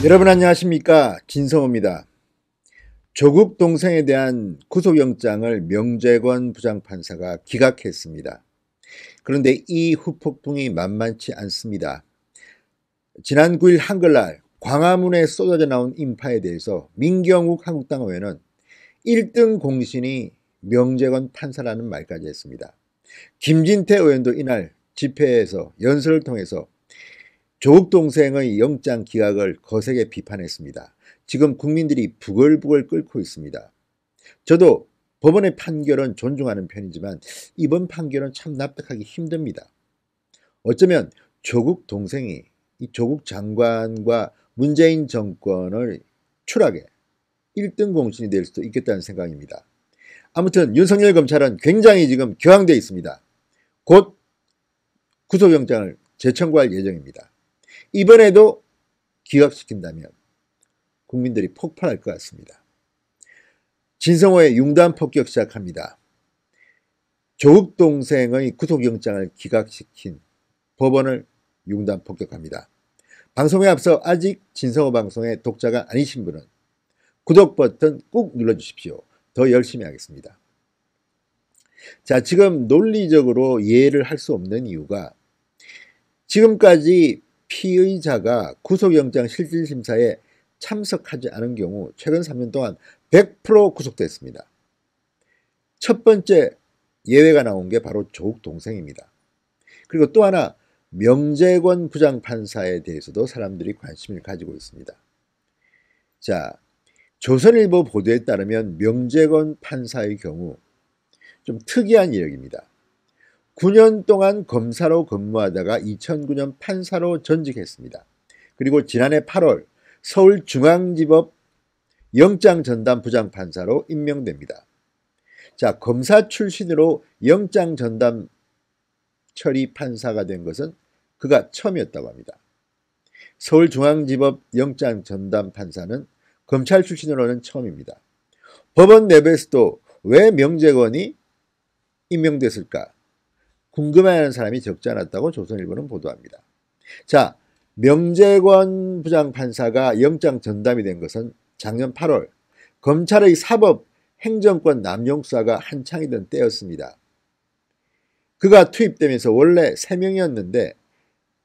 여러분 안녕하십니까, 진성호입니다. 조국 동생에 대한 구속영장을 명재권 부장판사가 기각했습니다. 그런데 이 후폭풍이 만만치 않습니다. 지난 9일 한글날 광화문에 쏟아져 나온 인파에 대해서 민경욱 한국당 의원은 1등 공신이 명재권 판사라는 말까지 했습니다. 김진태 의원도 이날 집회에서 연설을 통해서 조국 동생의 영장 기각을 거세게 비판했습니다. 지금 국민들이 부글부글 끓고 있습니다. 저도 법원의 판결은 존중하는 편이지만 이번 판결은 참 납득하기 힘듭니다. 어쩌면 조국 동생이 이 조국 장관과 문재인 정권을 추락해 1등 공신이 될 수도 있겠다는 생각입니다. 아무튼 윤석열 검찰은 굉장히 지금 격앙되어 있습니다. 곧 구속영장을 재청구할 예정입니다. 이번에도 기각시킨다면 국민들이 폭발할 것 같습니다. 진성호의 융단 폭격 시작합니다. 조국 동생의 구속영장을 기각시킨 법원을 융단 폭격합니다. 방송에 앞서 아직 진성호 방송의 독자가 아니신 분은 구독 버튼 꾹 눌러주십시오. 더 열심히 하겠습니다. 자, 지금 논리적으로 이해를 할 수 없는 이유가 지금까지 피의자가 구속영장 실질심사에 참석하지 않은 경우 최근 3년 동안 100% 구속됐습니다. 첫 번째 예외가 나온 게 바로 조국 동생입니다. 그리고 또 하나 명재권 부장판사에 대해서도 사람들이 관심을 가지고 있습니다. 자, 조선일보 보도에 따르면 명재권 판사의 경우 좀 특이한 이력입니다. 9년 동안 검사로 근무하다가 2009년 판사로 전직했습니다. 그리고 지난해 8월 서울중앙지법 영장전담 부장판사로 임명됩니다. 자, 검사 출신으로 영장전담 처리 판사가 된 것은 그가 처음이었다고 합니다. 서울중앙지법 영장전담 판사는 검찰 출신으로는 처음입니다. 법원 내부에서도 왜 명재권이 임명됐을까? 궁금해하는 사람이 적지 않았다고 조선일보는 보도합니다. 자, 명재권 부장판사가 영장 전담이 된 것은 작년 8월 검찰의 사법 행정권 남용 수사가 한창이던 때였습니다. 그가 투입되면서 원래 3명이었는데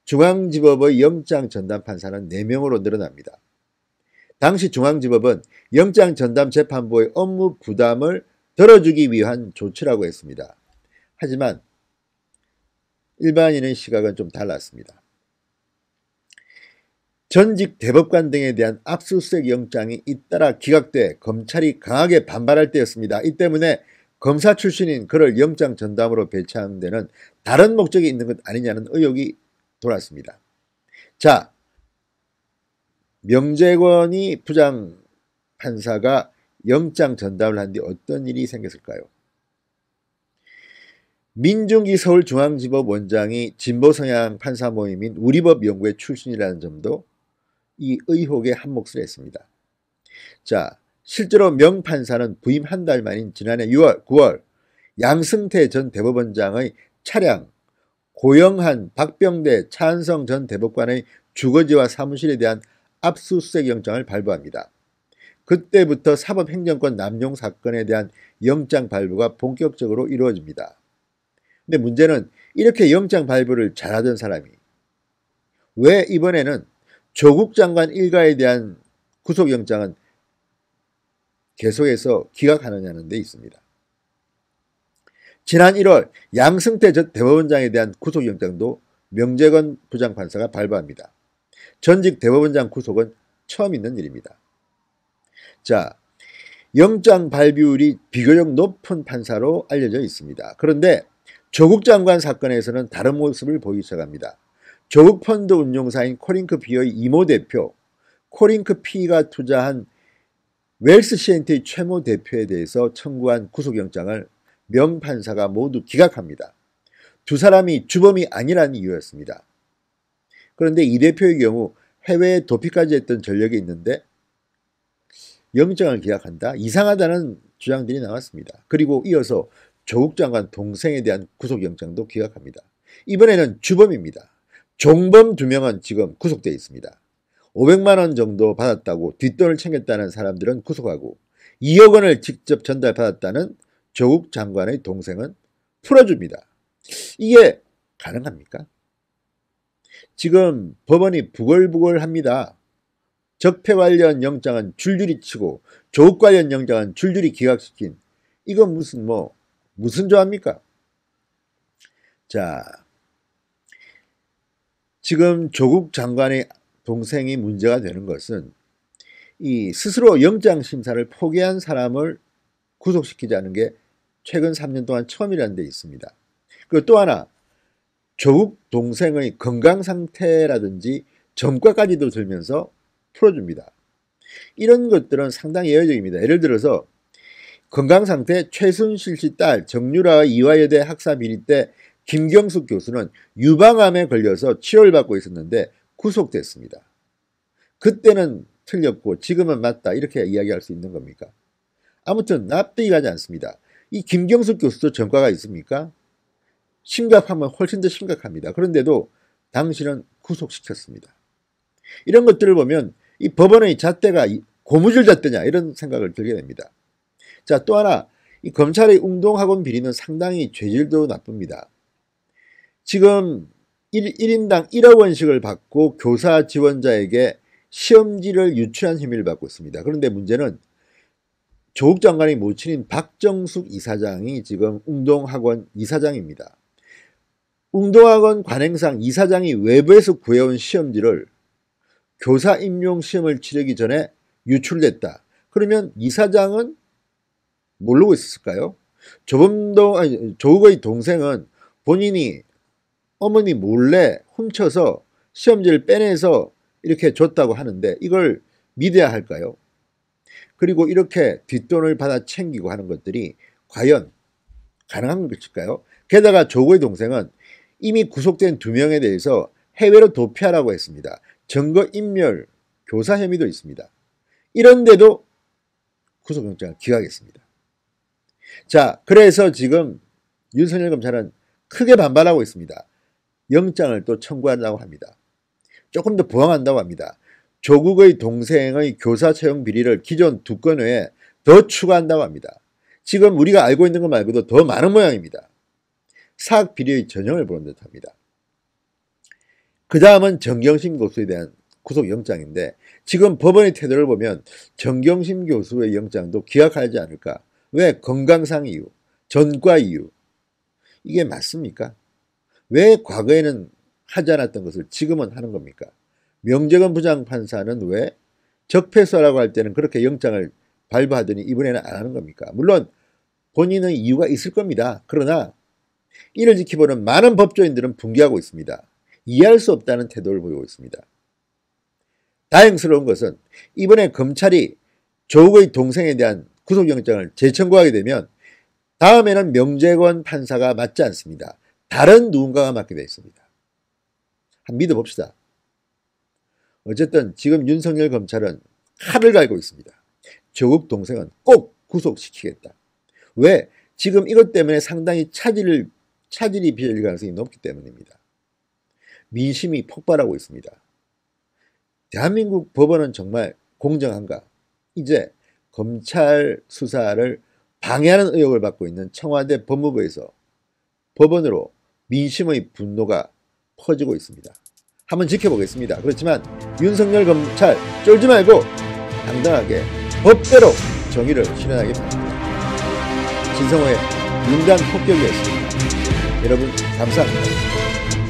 중앙지법의 영장 전담 판사는 4명으로 늘어납니다. 당시 중앙지법은 영장 전담 재판부의 업무 부담을 덜어주기 위한 조치라고 했습니다. 하지만 일반인의 시각은 좀 달랐습니다. 전직 대법관 등에 대한 압수수색 영장이 잇따라 기각돼 검찰이 강하게 반발할 때였습니다. 이 때문에 검사 출신인 그를 영장 전담으로 배치하는 데는 다른 목적이 있는 것 아니냐는 의혹이 돌았습니다. 자, 명재권이 부장판사가 영장 전담을 한 뒤 어떤 일이 생겼을까요? 민중기 서울중앙지법 원장이 진보성향 판사 모임인 우리법연구회 출신이라는 점도 이 의혹의 한몫을 했습니다. 자, 실제로 명 판사는 부임 한 달 만인 지난해 9월 양승태 전 대법원장의 차량, 고영한, 박병대, 차한성 전 대법관의 주거지와 사무실에 대한 압수수색 영장을 발부합니다. 그때부터 사법행정권 남용 사건에 대한 영장 발부가 본격적으로 이루어집니다. 근데 문제는 이렇게 영장 발부를 잘하던 사람이 왜 이번에는 조국 장관 일가에 대한 구속영장은 계속해서 기각하느냐는 데 있습니다. 지난 1월 양승태 전 대법원장에 대한 구속영장도 명재권 부장판사가 발부합니다. 전직 대법원장 구속은 처음 있는 일입니다. 자, 영장 발부율이 비교적 높은 판사로 알려져 있습니다. 그런데 조국 장관 사건에서는 다른 모습을 보이기 시작합니다. 조국 펀드 운용사인 코링크피의 이모 대표, 코링크피가 투자한 웰스 CNT의 최모 대표에 대해서 청구한 구속영장을 명 판사가 모두 기각합니다. 두 사람이 주범이 아니라는 이유였습니다. 그런데 이 대표의 경우 해외에 도피까지 했던 전력이 있는데 영장을 기각한다? 이상하다는 주장들이 나왔습니다. 그리고 이어서 조국 장관 동생에 대한 구속영장도 기각합니다. 이번에는 주범입니다. 종범 2명은 지금 구속되어 있습니다. 500만 원 정도 받았다고 뒷돈을 챙겼다는 사람들은 구속하고 2억 원을 직접 전달받았다는 조국 장관의 동생은 풀어줍니다. 이게 가능합니까? 지금 법원이 부글부글합니다. 적폐 관련 영장은 줄줄이 치고 조국 관련 영장은 줄줄이 기각시킨, 이건 무슨 조합니까? 자, 지금 조국 장관의 동생이 문제가 되는 것은 이 스스로 영장 심사를 포기한 사람을 구속시키자는 게 최근 3년 동안 처음이라는 데 있습니다. 그리고 또 하나, 조국 동생의 건강 상태라든지 전과까지도 들면서 풀어줍니다. 이런 것들은 상당히 예외적입니다. 예를 들어서 건강 상태 최순실 씨 딸 정유라 이화여대 학사 비리 때 김경숙 교수는 유방암에 걸려서 치료를 받고 있었는데 구속됐습니다. 그때는 틀렸고 지금은 맞다, 이렇게 이야기할 수 있는 겁니까? 아무튼 납득이 가지 않습니다. 이 김경숙 교수도 전과가 있습니까? 심각하면 훨씬 더 심각합니다. 그런데도 당신은 구속시켰습니다. 이런 것들을 보면 이 법원의 잣대가 고무줄 잣대냐, 이런 생각을 들게 됩니다. 자, 또 하나, 이 검찰의 웅동학원 비리는 상당히 죄질도 나쁩니다. 지금 1인당 1억 원씩을 받고 교사 지원자에게 시험지를 유출한 혐의를 받고 있습니다. 그런데 문제는 조국 장관의 모친인 박정숙 이사장이 지금 웅동학원 이사장입니다. 웅동학원 관행상 이사장이 외부에서 구해온 시험지를 교사 임용 시험을 치르기 전에 유출됐다. 그러면 이사장은 모르고 있었을까요? 조국의 동생은 본인이 어머니 몰래 훔쳐서 시험지를 빼내서 이렇게 줬다고 하는데 이걸 믿어야 할까요? 그리고 이렇게 뒷돈을 받아 챙기고 하는 것들이 과연 가능한 것일까요? 게다가 조국의 동생은 이미 구속된 2명에 대해서 해외로 도피하라고 했습니다. 증거인멸, 교사 혐의도 있습니다. 이런데도 구속영장을 기각했습니다. 자, 그래서 지금 윤석열 검찰은 크게 반발하고 있습니다. 영장을 또 청구한다고 합니다. 조금 더 부항한다고 합니다. 조국의 동생의 교사 채용 비리를 기존 2건 외에 더 추가한다고 합니다. 지금 우리가 알고 있는 것 말고도 더 많은 모양입니다. 사학 비리의 전형을 보는 듯합니다. 그 다음은 정경심 교수에 대한 구속영장인데 지금 법원의 태도를 보면 정경심 교수의 영장도 기각하지 않을까. 왜? 건강상 이유, 전과 이유. 이게 맞습니까? 왜 과거에는 하지 않았던 것을 지금은 하는 겁니까? 명재건 부장판사는 왜 적폐수사라고 할 때는 그렇게 영장을 발부하더니 이번에는 안 하는 겁니까? 물론 본인의 이유가 있을 겁니다. 그러나 이를 지켜보는 많은 법조인들은 분개하고 있습니다. 이해할 수 없다는 태도를 보이고 있습니다. 다행스러운 것은 이번에 검찰이 조국의 동생에 대한 구속영장을 재청구하게 되면 다음에는 명재건 판사가 맡지 않습니다. 다른 누군가가 맡게 되어 있습니다. 한번 믿어봅시다. 어쨌든 지금 윤석열 검찰은 칼을 갈고 있습니다. 조국 동생은 꼭 구속시키겠다. 왜? 지금 이것 때문에 상당히 차질이 빚을 가능성이 높기 때문입니다. 민심이 폭발하고 있습니다. 대한민국 법원은 정말 공정한가? 이제 검찰 수사를 방해하는 의혹을 받고 있는 청와대 법무부에서 법원으로 민심의 분노가 퍼지고 있습니다. 한번 지켜보겠습니다. 그렇지만 윤석열 검찰 쫄지 말고 당당하게 법대로 정의를 실현하기 바랍니다. 진성호의 인간 폭격이었습니다. 여러분 감사합니다.